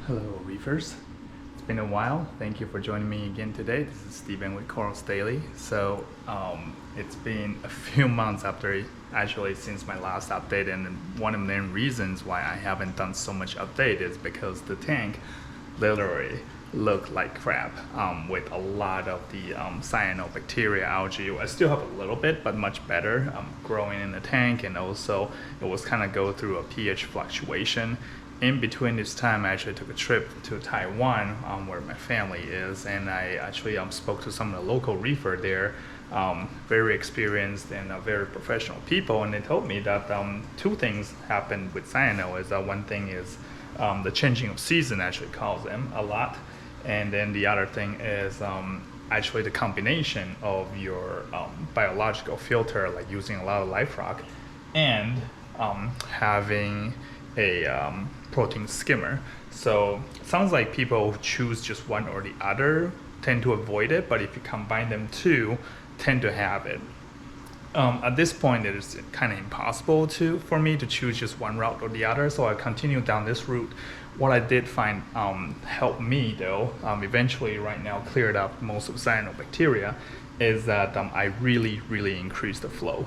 Hello Reefers, it's been a while. Thank you for joining me again today. This is Steven with Corals Daily. So it's been a few months since my last update, and one of the main reasons why I haven't done so much update is because the tank literally looked like crap with a lot of the cyanobacteria algae. I still have a little bit, but much better growing in the tank, and also it was kind of go through a pH fluctuation. In between this time, I actually took a trip to Taiwan, where my family is, and I actually spoke to some of the local reefer there, very experienced and very professional people, and they told me that two things happened with cyano. One thing is the changing of season actually caused them a lot, and then the other thing is actually the combination of your biological filter, like using a lot of live rock, and having a protein skimmer. So it sounds like people who choose just one or the other tend to avoid it, but if you combine them two, tend to have it. At this point, it is kind of impossible for me to choose just one route or the other, so I continued down this route. What I did find helped me though, eventually right now cleared up most of the cyanobacteria, is that I really increased the flow.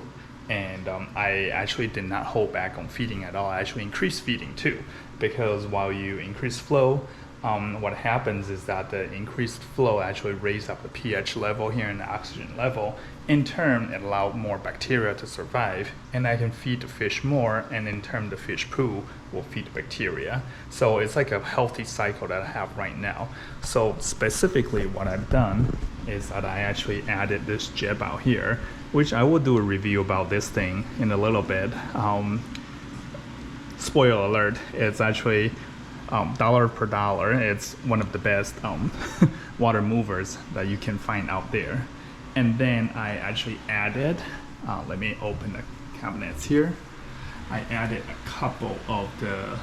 And I actually did not hold back on feeding at all. I actually increased feeding too, because while you increase flow, what happens is that the increased flow actually raises up the pH level here and the oxygen level. In turn, it allows more bacteria to survive, and I can feed the fish more, and in turn the fish poo will feed the bacteria. So it's like a healthy cycle that I have right now. So specifically what I've done is that I actually added this jib out here, which I will do a review about this thing in a little bit. Spoiler alert, it's actually dollar per dollar. It's one of the best water movers that you can find out there. And then I actually added, let me open the cabinets here. I added a couple of the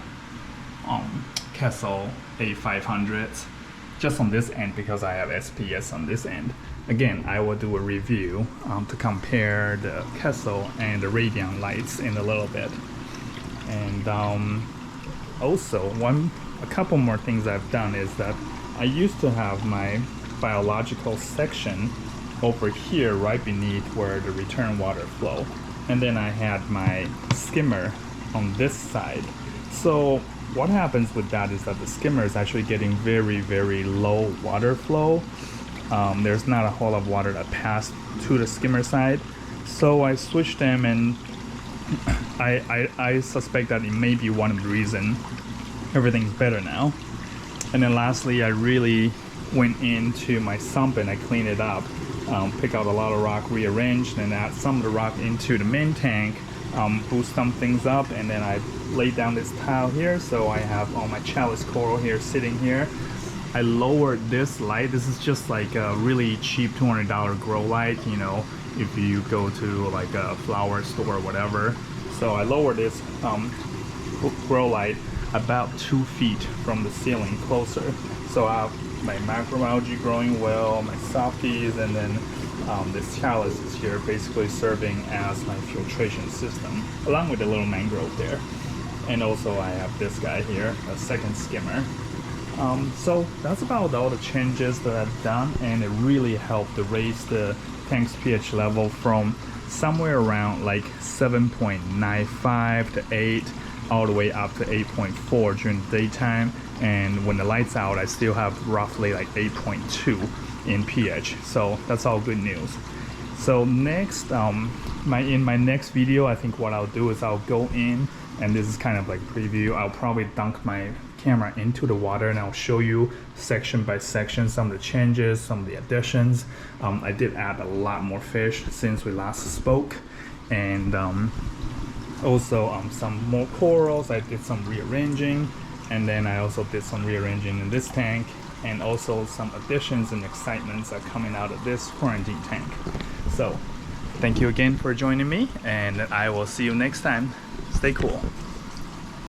Kessel A500s just on this end because I have SPS on this end. Again, I will do a review to compare the Kessel and the Radiant lights in a little bit. And also, a couple more things I've done is that I used to have my biological section over here right beneath where the return water flow. And then I had my skimmer on this side. So what happens with that is that the skimmer is actually getting very low water flow. There's not a whole lot of water that passed to the skimmer side. So I switched them, and I suspect that it may be one of the reasons everything's better now. And then lastly, I really went into my sump and I cleaned it up, pick out a lot of rock, rearranged, and add some of the rock into the main tank, boost some things up, and then I laid down this tile here, so I have all my chalice coral here sitting here. I lowered this light. This is just like a really cheap $200 grow light, you know, if you go to like a flower store or whatever. So I lowered this grow light about 2 feet from the ceiling, closer. So I have my macroalgae growing well, my softies, and then this chalice is here basically serving as my filtration system, along with a little mangrove there. And also I have this guy here, a second skimmer. So that's about all the changes that I've done, and it really helped to raise the tank's pH level from somewhere around like 7.95 to 8 all the way up to 8.4 during the daytime, and when the light's out I still have roughly like 8.2 in pH. So that's all good news. So next, in my next video, I think what I'll do is I'll go in, and this is kind of like preview, I'll probably dunk my camera into the water and I'll show you section by section some of the changes, some of the additions. I did add a lot more fish since we last spoke, and also some more corals. I did some rearranging, and then I also did some rearranging in this tank, and also some additions and excitements are coming out of this quarantine tank. So thank you again for joining me, and I will see you next time. Stay cool.